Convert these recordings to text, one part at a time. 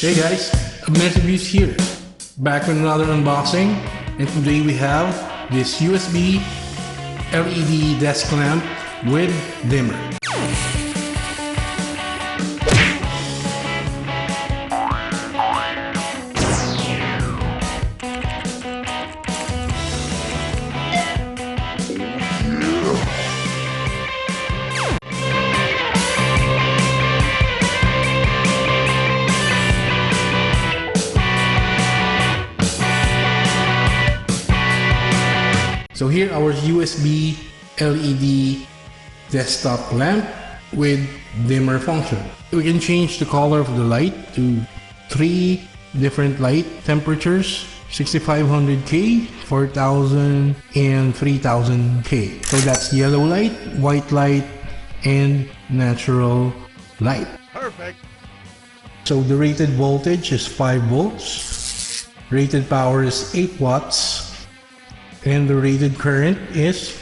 Hey guys, Abner Reviews here, back with another unboxing, and today we have this USB LED desk lamp with dimmer. So here our USB LED desktop lamp with dimmer function. We can change the color of the light to 3 different light temperatures: 6500K, 4000, and 3000K. So that's yellow light, white light, and natural light. Perfect. So the rated voltage is 5 volts, rated power is 8 watts, and the rated current is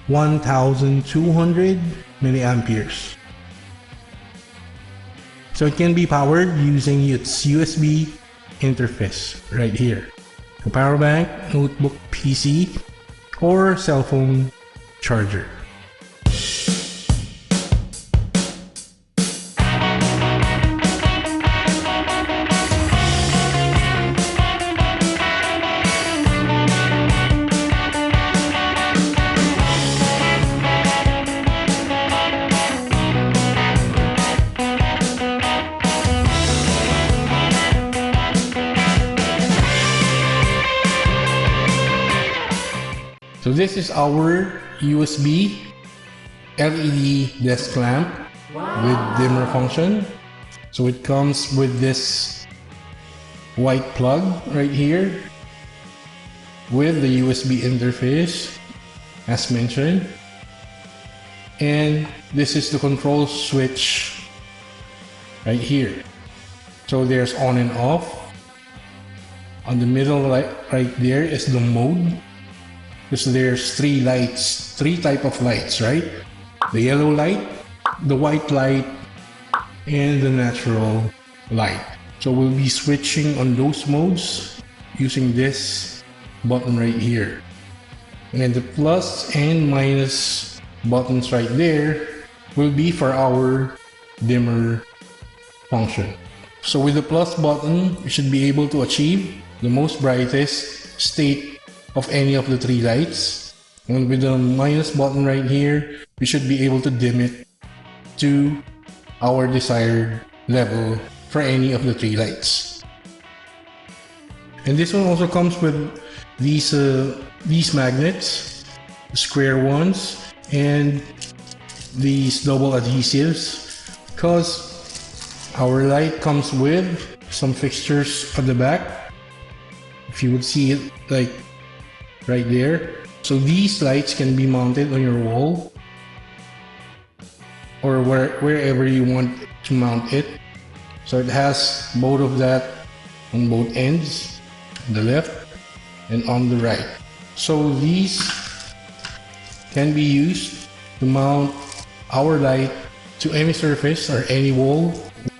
1200 milliamperes. So it can be powered using its USB interface right here. A power bank, notebook, PC, or cell phone charger. So this is our USB LED desk lamp with dimmer function. So it comes with this white plug right here with the USB interface as mentioned. And this is the control switch right here. So there's on and off. On the middle right there is the mode. So there's 3 lights, 3 type of lights, right? The yellow light, the white light, and the natural light. So we'll be switching on those modes using this button right here. And then the plus and minus buttons right there will be for our dimmer function. So with the plus button, you should be able to achieve the most brightest state of any of the 3 lights, and with the minus button right here we should be able to dim it to our desired level for any of the 3 lights. And this one also comes with these magnets, square ones, and these double adhesives, because our light comes with some fixtures at the back. If you would see it like right there. So these lights can be mounted on your wall or wherever you want to mount it. So it has both of that on both ends, on the left and on the right. So these can be used to mount our light to any surface or any wall.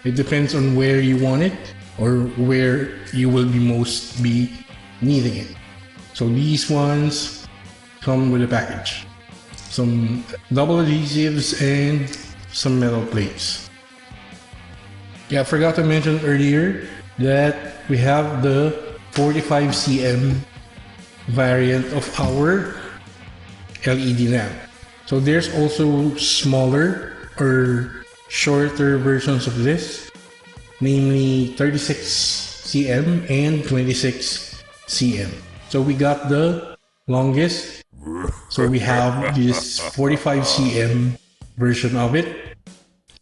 It depends on where you want it or where you will be most needing it. So these ones come with a package, some double adhesives and some metal plates. Yeah, I forgot to mention earlier that we have the 45 cm variant of our LED lamp. So there's also smaller or shorter versions of this, namely 36 cm and 26 cm. So we got the longest, so we have this 45 cm version of it.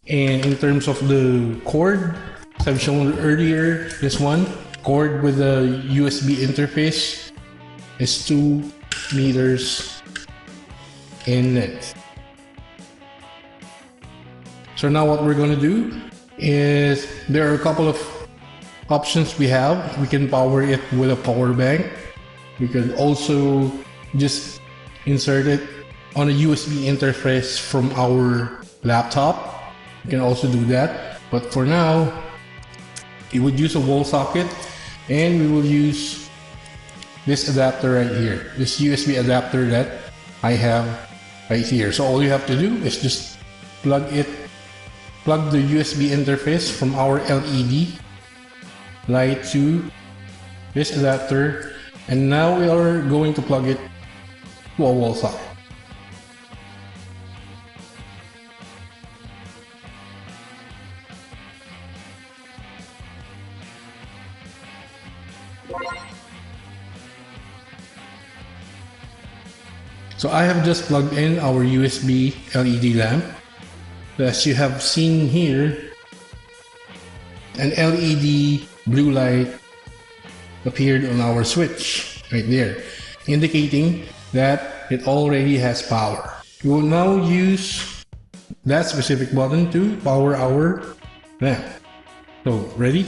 And in terms of the cord, as I've shown earlier, this one, cord with the USB interface is 2 meters in length. So now what we're going to do is, there are a couple of options we have. We can power it with a power bank. We can also just insert it on a USB interface from our laptop. You can also do that. But for now, you would use a wall socket, and we will use this adapter right here, this USB adapter that I have right here. So all you have to do is just plug the USB interface from our LED light to this adapter, and now we are going to plug it to a wall socket. So I have just plugged in our USB LED lamp. As you have seen here, an LED blue light appeared on our switch right there, indicating that it already has power. We will now use that specific button to power our lamp. So, ready?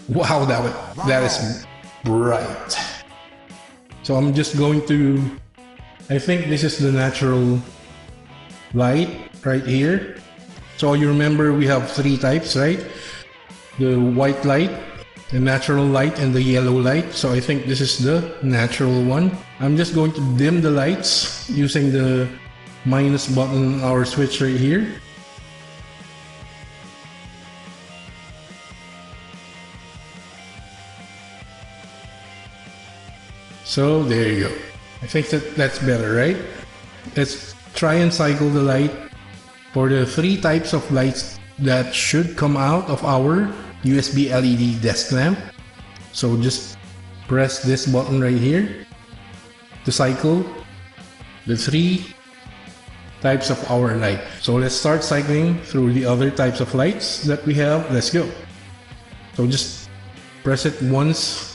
Wow, that is bright. So I'm just going to, I think this is the natural light right here. So you remember we have three types, right? The white light, the natural light, and the yellow light. So I think this is the natural one. I'm just going to dim the lights using the minus button on our switch right here. So there you go. I think that's better, right? Let's try and cycle the light for the three types of lights that should come out of our USB LED desk lamp. So just press this button right here to cycle the three types of our light. So let's start cycling through the other types of lights that we have. Let's go. So just press it once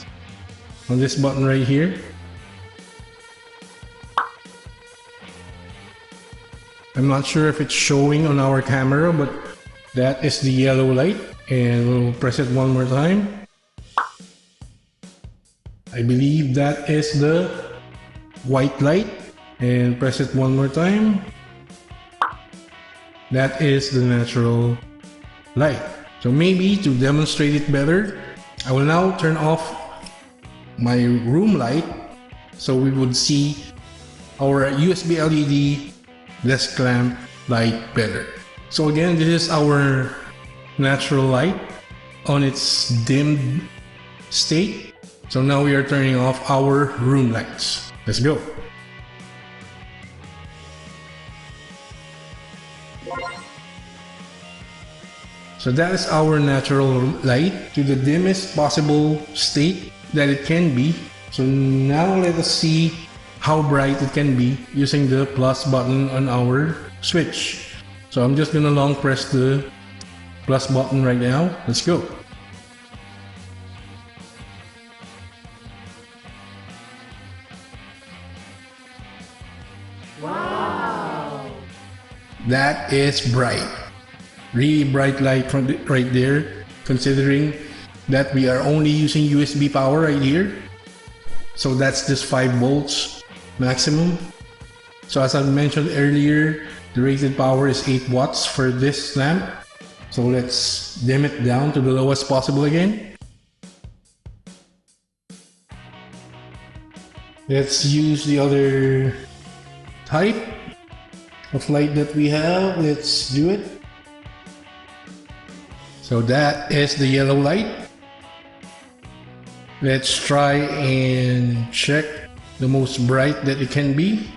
on this button right here. I'm not sure if it's showing on our camera, but that is the yellow light, and we'll press it one more time. I believe that is the white light, and press it one more time. That is the natural light. So maybe to demonstrate it better, I will now turn off my room light so we would see our USB LED desk lamp light better. So again, this is our natural light on its dimmed state. So now we are turning off our room lights. Let's go. So that is our natural light to the dimmest possible state that it can be. So now let us see how bright it can be using the plus button on our switch. So I'm just gonna long press the plus button right now. Let's go. Wow! That is bright. Really bright light right there, considering that we are only using USB power right here. So that's just 5 volts maximum. So as I mentioned earlier, the rated power is 8 watts for this lamp. So let's dim it down to the lowest possible again. Let's use the other type of light that we have. Let's do it. So that is the yellow light. Let's try and check the most bright that it can be.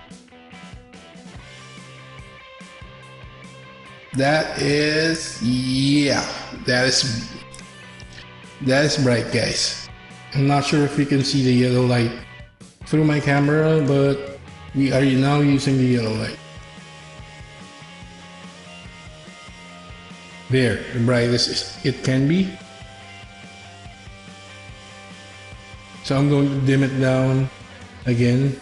That is, yeah, that is bright, guys. I'm not sure if you can see the yellow light through my camera, but we are now using the yellow light. There, the brightest it can be. So I'm going to dim it down again,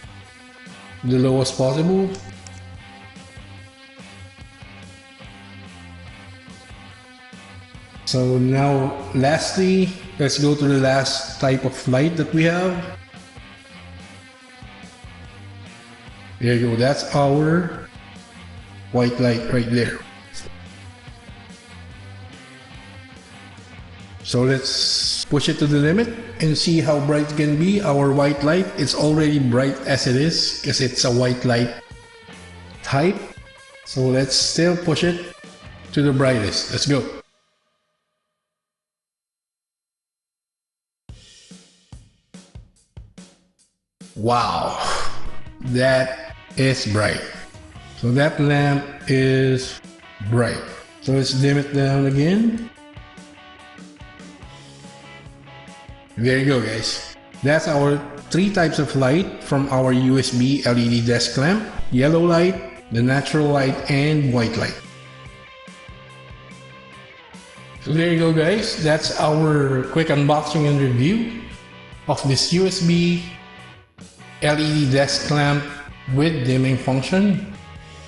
the lowest possible. So now, lastly, let's go to the last type of light that we have. There you go, that's our white light right there. So let's push it to the limit and see how bright it can be. Our white light, it's already bright as it is because it's a white light type. So let's still push it to the brightest. Let's go. Wow, that is bright. So that lamp is bright. So let's dim it down again. There you go, guys. That's our 3 types of light from our USB LED desk lamp: yellow light, the natural light, and white light. So there you go, guys. That's our quick unboxing and review of this USB LED desk lamp with dimming function.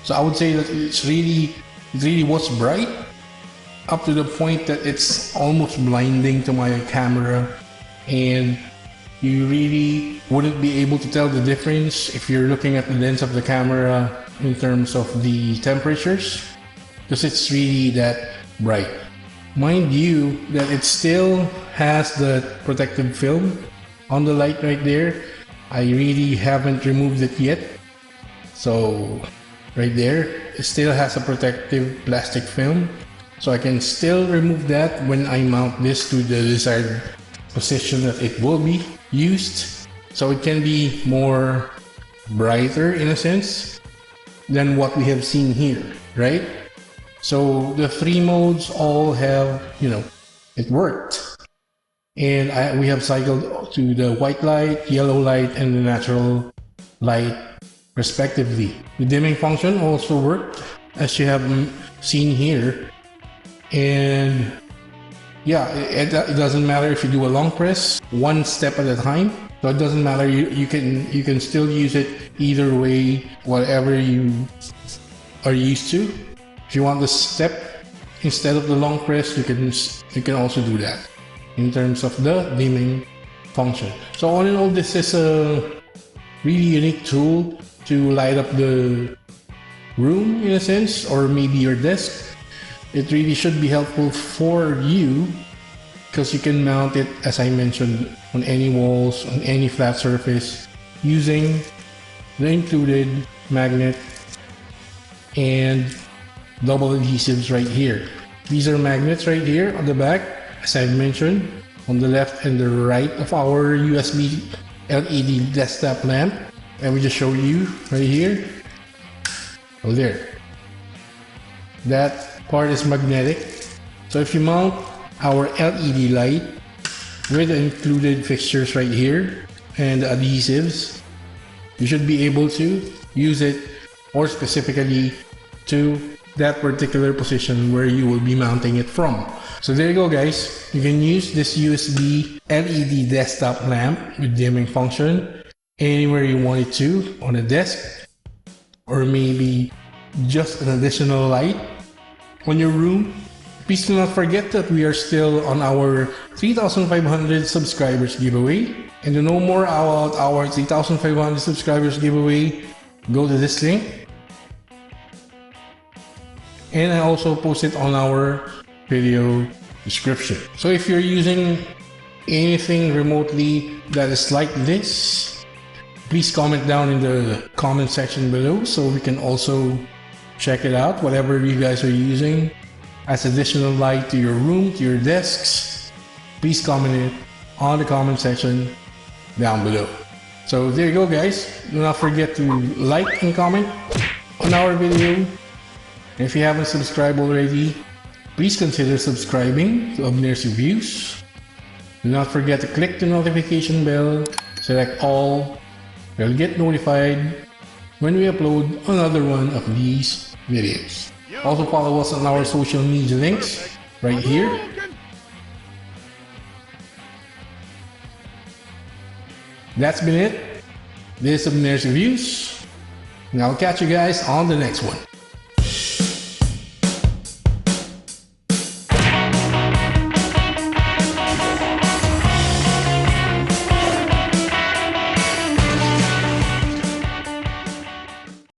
So I would say that it really was bright, up to the point that it's almost blinding to my camera, and you really wouldn't be able to tell the difference if you're looking at the lens of the camera in terms of the temperatures, because it's really that bright. Mind you that it still has the protective film on the light right there. I really haven't removed it yet. So right there, it still has a protective plastic film. So I can still remove that when I mount this to the desired position that it will be used. So it can be more brighter in a sense than what we have seen here, right? So the 3 modes all have, it worked. And we have cycled to the white light, yellow light, and the natural light respectively. The dimming function also worked, as you have seen here. And yeah, it doesn't matter if you do a long press, 1 step at a time. So it doesn't matter, you can still use it either way, whatever you are used to. If you want the step instead of the long press, you can also do that in terms of the dimming function. So all in all, this is a really unique tool to light up the room in a sense, or maybe your desk. It really should be helpful for you because you can mount it, as I mentioned, on any walls, on any flat surface, using the included magnet and double adhesives right here. These are magnets right here on the back, as I've mentioned, on the left and the right of our USB LED desktop lamp. And we just show you right here. Oh, there. That part is magnetic. So if you mount our LED light with the included fixtures right here and the adhesives, you should be able to use it more specifically to that particular position where you will be mounting it from. So there you go, guys. You can use this USB LED desktop lamp with dimming function anywhere you want it to, on a desk, or maybe just an additional light on your room. Please do not forget that we are still on our 3,500 subscribers giveaway. And to know more about our 3,500 subscribers giveaway, go to this link. And I also post it on our video description. So if you're using anything remotely that is like this, please comment down in the comment section below so we can also check it out. Whatever you guys are using as additional light to your room, to your desks, please comment it on the comment section down below. So there you go, guys. Do not forget to like and comment on our video. If you haven't subscribed already, please consider subscribing to Abner's Reviews. Do not forget to click the notification bell, select all, you'll get notified when we upload another one of these videos. Also follow us on our social media links right here. That's been it. This is Abner's Reviews, and I'll catch you guys on the next one.